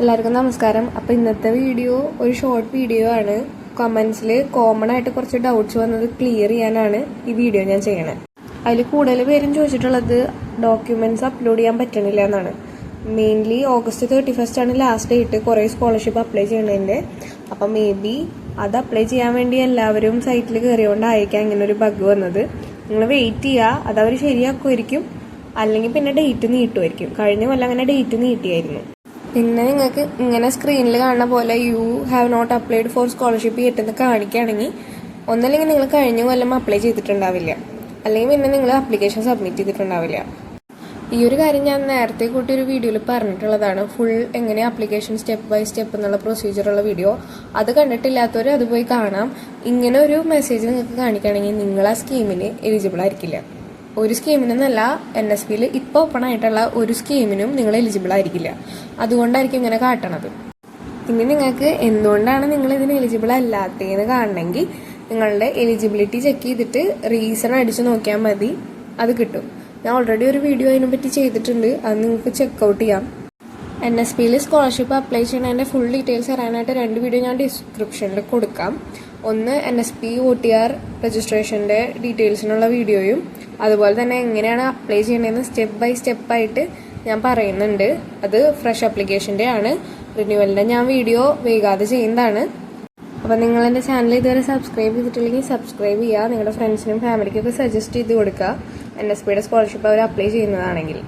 എല്ലാവർക്കും നമസ്കാരം. അപ്പോൾ ഇന്നത്തെ വീഡിയോ ഒരു ഷോർട്ട് വീഡിയോ ആണ്. കമൻസിൽ കോമൺ ആയിട്ട് കുറച്ച് ഡൗട്ട്സ് വന്നത് ക്ലിയർ ചെയ്യാനാണ് ഈ വീഡിയോ ഞാൻ ചെയ്യണത്. അതിൽ കൂടുതൽ പേരും ചോദിച്ചിട്ടുള്ളത് ഡോക്യുമെന്റ്സ് അപ്ലോഡ് ചെയ്യാൻ പറ്റണില്ല എന്നാണ്. മെയിൻലി August 31 ആണ് ലാസ്റ്റ് ഡേറ്റ് കുറേ സ്കോളർഷിപ്പ് അപ്ലൈ ചെയ്യണതിൻ്റെ. അപ്പം മേ ബി അത് അപ്ലൈ ചെയ്യാൻ വേണ്ടി എല്ലാവരും സൈറ്റിൽ കയറിയോണ്ടായിരിക്കാം ഇങ്ങനെ ഒരു ബഗ് വന്നത്. നിങ്ങൾ വെയിറ്റ് ചെയ്യുക, അതവർ ശരിയാക്കുമായിരിക്കും. അല്ലെങ്കിൽ പിന്നെ ഡേറ്റ് നീട്ടുമായിരിക്കും. കഴിഞ്ഞ കൊല്ലം അങ്ങനെ ഡേറ്റ് നീട്ടിയായിരുന്നു. പിന്നെ നിങ്ങൾക്ക് ഇങ്ങനെ സ്ക്രീനിൽ കാണുന്ന പോലെ you have not applied for scholarship yet കാണിക്കുകയാണെങ്കിൽ ഒന്നല്ലെങ്കിൽ നിങ്ങൾ കഴിഞ്ഞ കൊല്ലം അപ്ലൈ ചെയ്തിട്ടുണ്ടാവില്ല, അല്ലെങ്കിൽ പിന്നെ നിങ്ങൾ ആപ്ലിക്കേഷൻ സബ്മിറ്റ് ചെയ്തിട്ടുണ്ടാവില്ല. ഈ ഒരു കാര്യം ഞാൻ നേരത്തെ കൂട്ടി ഒരു വീഡിയോയിൽ പറഞ്ഞിട്ടുള്ളതാണ്. ഫുൾ എങ്ങനെ ആപ്ലിക്കേഷൻ സ്റ്റെപ്പ് ബൈ സ്റ്റെപ്പ് എന്നുള്ള പ്രൊസീജിയറുള്ള വീഡിയോ. അത് കണ്ടിട്ടില്ലാത്തവർ അത് പോയി കാണാം. ഇങ്ങനെ ഒരു മെസ്സേജ് നിങ്ങൾക്ക് കാണിക്കുകയാണെങ്കിൽ നിങ്ങൾ ആ സ്കീമിന് എലിജിബിൾ ആയിരിക്കില്ല. ഒരു സ്കീമിനെന്നല്ല, NSPയിൽ ഇപ്പോൾ ഓപ്പൺ ആയിട്ടുള്ള ഒരു സ്കീമിനും നിങ്ങൾ എലിജിബിൾ ആയിരിക്കില്ല. അതുകൊണ്ടായിരിക്കും ഇങ്ങനെ കാട്ടണത്. ഇനി നിങ്ങൾക്ക് എന്തുകൊണ്ടാണ് നിങ്ങൾ ഇതിന് എലിജിബിൾ അല്ലാത്തതെന്ന് കാണണമെങ്കിൽ നിങ്ങളുടെ എലിജിബിലിറ്റി ചെക്ക് ചെയ്തിട്ട് റീസൺ അടിച്ച് നോക്കിയാൽ മതി, അത് കിട്ടും. ഞാൻ ഓൾറെഡി ഒരു വീഡിയോ അതിനെപ്പറ്റി ചെയ്തിട്ടുണ്ട്, അത് നിങ്ങൾക്ക് ചെക്കൗട്ട് ചെയ്യാം. NSPയിൽ സ്കോളർഷിപ്പ് അപ്ലൈ ചെയ്യുന്നതിൻ്റെ ഫുൾ ഡീറ്റെയിൽസ് അറിയാനായിട്ട് 2 വീഡിയോ ഞാൻ ഡിസ്ക്രിപ്ഷനിൽ കൊടുക്കാം. ഒന്ന് NSP OTR രജിസ്ട്രേഷൻ്റെ ഡീറ്റെയിൽസിനുള്ള വീഡിയോയും അതുപോലെ തന്നെ എങ്ങനെയാണ് അപ്ലൈ ചെയ്യേണ്ടതെന്ന് സ്റ്റെപ്പ് ബൈ സ്റ്റെപ്പായിട്ട് ഞാൻ പറയുന്നുണ്ട്. അത് ഫ്രഷ് ആപ്ലിക്കേഷൻ്റെ ആണ്. റിന്യൂവലിൻ്റെ ഞാൻ വീഡിയോ വൈകാതെ ചെയ്യുന്നതാണ്. അപ്പോൾ നിങ്ങൾ എൻ്റെ ചാനൽ ഇതുവരെ സബ്സ്ക്രൈബ് ചെയ്തിട്ടില്ലെങ്കിൽ സബ്സ്ക്രൈബ് ചെയ്യുക. നിങ്ങളുടെ ഫ്രണ്ട്സിനും ഫാമിലിക്കൊക്കെ സജസ്റ്റ് ചെയ്ത് കൊടുക്കുക NSPയുടെ സ്കോളർഷിപ്പ് അവർ അപ്ലൈ ചെയ്യുന്നതാണെങ്കിൽ.